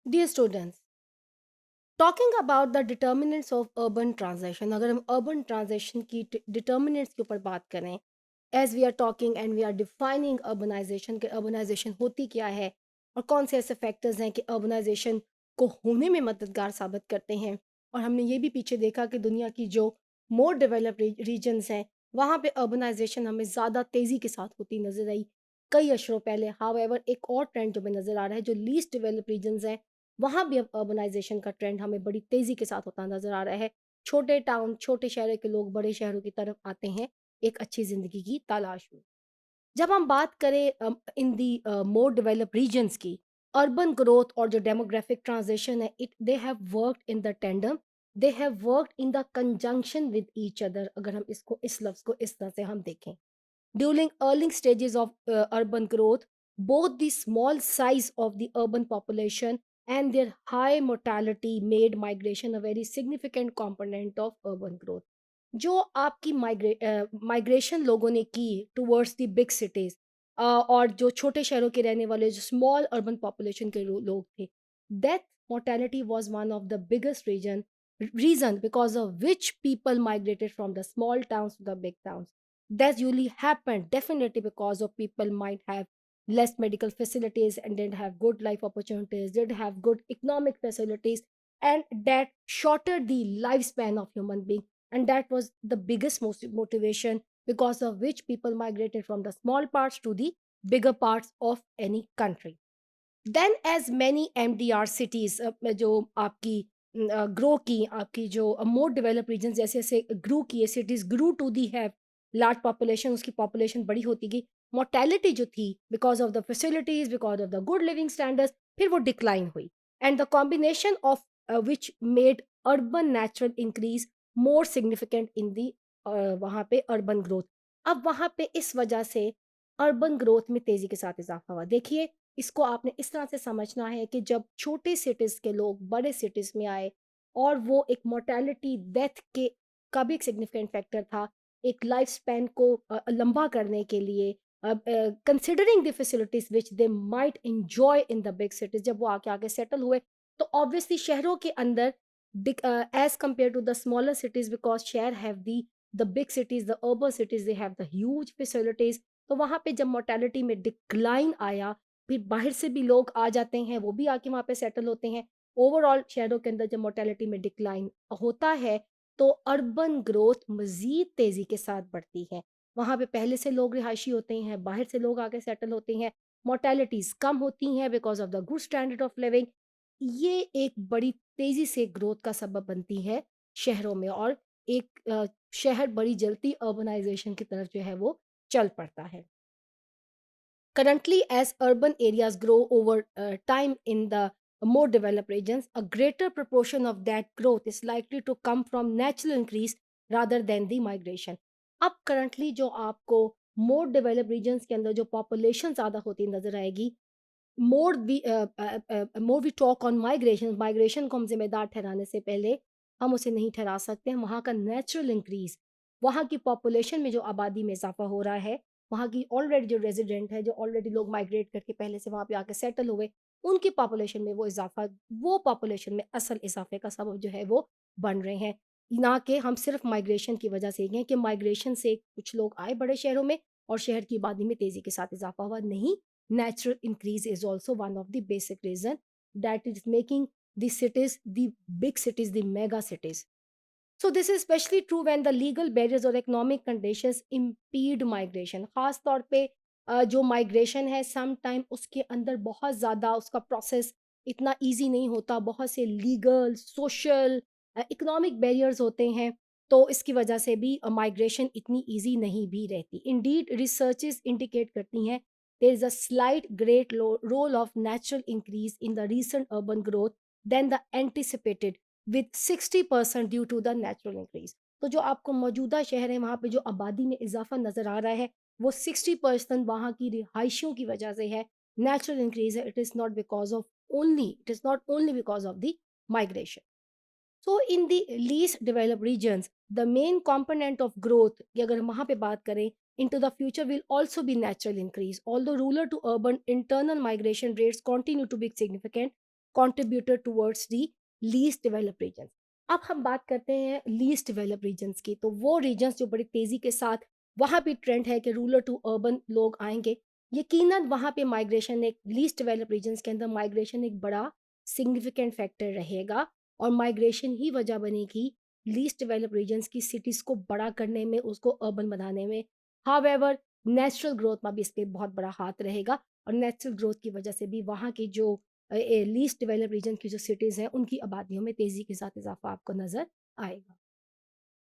Dear students, talking about the determinants of urban transition, अगर हम urban transition की determinants के ऊपर बात करें, as we are talking and we are defining urbanization के अर्बनाइजेशन होती क्या है और कौन से ऐसे फैक्टर्स हैं कि अर्बनाइजेशन को होने में मददगार साबित करते हैं। और हमने ये भी पीछे देखा कि दुनिया की जो मोर डेवलप्ड रीजन्स हैं वहाँ पे अर्बनाइजेशन हमें ज़्यादा तेज़ी के साथ होती नज़र आई कई अशरों पहले। हाउएवर एक और ट्रेंड जो हमें नज़र आ रहा है, जो लीस्ट डेवलप्ड रीजन्स हैं वहाँ भी अब अर्बनाइजेशन का ट्रेंड हमें बड़ी तेज़ी के साथ होता नज़र आ रहा है। छोटे टाउन, छोटे शहरों के लोग बड़े शहरों की तरफ आते हैं एक अच्छी ज़िंदगी की तलाश में। जब हम बात करें इन दी मोर डेवलप्ड रीजन्स की, अर्बन ग्रोथ और जो डेमोग्राफिक ट्रांजिशन है, it they have worked in the tandem, they have worked in the conjunction with each other. अगर हम इसको इस लफ्ज़ को इस तरह से हम देखें, during early stages of urban growth, both the small size of the urban population and their high mortality made migration a very significant component of urban growth. जो आपकी माइग्रेशन लोगों ने की टुवर्ड्स द बिग सिटीज, और जो छोटे शहरों के रहने वाले जो स्मॉल अर्बन पॉपुलेशन के लोग थे, death mortality was one of the biggest reason because of which people migrated from the small towns to the big towns. That usually happened definitely because of people might have less medical facilities and didn't have good life opportunities, didn't have good economic facilities, and that shortened the lifespan of human being. And that was the biggest motivation because of which people migrated from the small parts to the bigger parts of any country. Then as many MDR cities जो आपकी grow की, आपकी जो मोर develop reason जैसे जैसे grow किए, cities grew to the have large population, उसकी population बड़ी होती गई, मोर्टेलिटी जो थी because of the facilities, because of the good living standards, फिर वो डिक्लाइन हुई। And the combination of which made urban natural increase more significant in the वहाँ पे अर्बन ग्रोथ। अब वहाँ पे इस वजह से अर्बन ग्रोथ में तेज़ी के साथ इजाफा हुआ। देखिए, इसको आपने इस तरह से समझना है कि जब छोटे सिटीज़ के लोग बड़े सिटीज़ में आए और वो एक मोर्टेलिटी डेथ के का भी एक सिग्निफिकेंट फैक्टर था, एक लाइफ स्पैन को लंबा करने के लिए, considering the facilities which they might enjoy in the big cities, जब वो आके आके सेटल हुए, तो ऑब्वियसली शहरों के अंदर as compare to the smaller cities, because शहर have the big cities, the urban cities, they have the huge facilities. तो वहाँ पे जब मोर्टेलिटी में डिक्लाइन आया, फिर बाहर से भी लोग आ जाते हैं, वो भी आके वहाँ पे सेटल होते हैं। ओवरऑल शहरों के अंदर जब मोर्टेलिटी में डिक्लाइन होता है, तो अर्बन ग्रोथ मज़ीद तेज़ी के साथ बढ़ती है। वहाँ पे पहले से लोग रिहायशी होते हैं, बाहर से लोग आके सेटल होते हैं, मोर्टेलिटीज़ कम होती हैं because of the good standard of living. ये एक बड़ी तेज़ी से ग्रोथ का सबब बनती है शहरों में, और एक शहर बड़ी जल्दी अर्बनाइज़ेशन की तरफ जो है वो चल पड़ता है। Currently, as urban areas grow over time in the more developed regions, a greater proportion of that growth is likely to come from natural increase rather than the migration. अब currently जो आपको more developed regions के अंदर जो population ज़्यादा होती नजर आएगी, more we talk on migration को हम जिम्मेदार ठहराने से पहले हम उसे नहीं ठहरा सकते हैं वहाँ का नेचुरल इंक्रीज। वहाँ की पॉपुलेशन में जो आबादी में इजाफा हो रहा है, वहाँ की ऑलरेडी जो रेजिडेंट है, जो ऑलरेडी लोग माइग्रेट करके पहले से वहाँ पे आके सेटल हुए, उनकी पॉपुलेशन में वो इजाफा, वो पॉपुलेशन में असल इजाफे का सबब जो है वो बन रहे हैं। ना कि हम सिर्फ माइग्रेशन की वजह से ही हैं कि माइग्रेशन से कुछ लोग आए बड़े शहरों में और शहर की आबादी में तेज़ी के साथ इजाफा हुआ, नहीं। Natural increase is also one of the basic reason that is making the big cities, the mega cities. So this is especially true when the legal barriers or economic conditions impede migration. खास तौर पे जो migration है some time उसके अंदर बहुत ज़्यादा उसका प्रोसेस इतना इजी नहीं होता, बहुत से लीगल, सोशल, इकोनॉमिक बैरियर्स होते हैं, तो इसकी वजह से भी माइग्रेशन इतनी इजी नहीं भी रहती। इंडीड रिसर्चेस इंडिकेट करती हैं there is a slight great role of natural increase in the recent urban growth than the anticipated, with 60% due to the natural increase. तो जो आपको मौजूदा शहर है वहाँ पे जो आबादी में इजाफा नज़र आ रहा है, वो 60% वहाँ की रिहाइशियों की वजह से है, नेचुरल इंक्रीज है। It is not only because of the migration. So in the least developed regions, the main component of growth की अगर हम वहाँ पे बात करें, into the future will also be natural increase. Although rural to urban internal migration rates continue to be significant, contributor towards the least developed regions. अब हम बात करते हैं लीस्ट डेवलप रीजन्स की, तो वो रीजन्स जो बड़ी तेज़ी के साथ वहाँ भी ट्रेंड है कि रूरल टू अर्बन लोग आएँगे। यकीनन वहाँ पे माइग्रेशन एक लीस्ट डेवलप रीजन्स के अंदर माइग्रेशन एक बड़ा सिग्निफिकेंट फैक्टर रहेगा और माइग्रेशन ही वजह बनेगी लीस्ट डेवलप रीजन्स की सिटीज़ को बड़ा करने में, उसको अर्बन बनाने में। हाउएवर नेचुरल ग्रोथ में भी इसके बहुत बड़ा हाथ रहेगा और नेचुरल ग्रोथ की वजह से भी वहाँ की जो लीस्ट डेवलप रीजन की जो सिटीज़ हैं, उनकी आबादियों में तेज़ी के साथ इज़ाफ़ा आपको नज़र आएगा।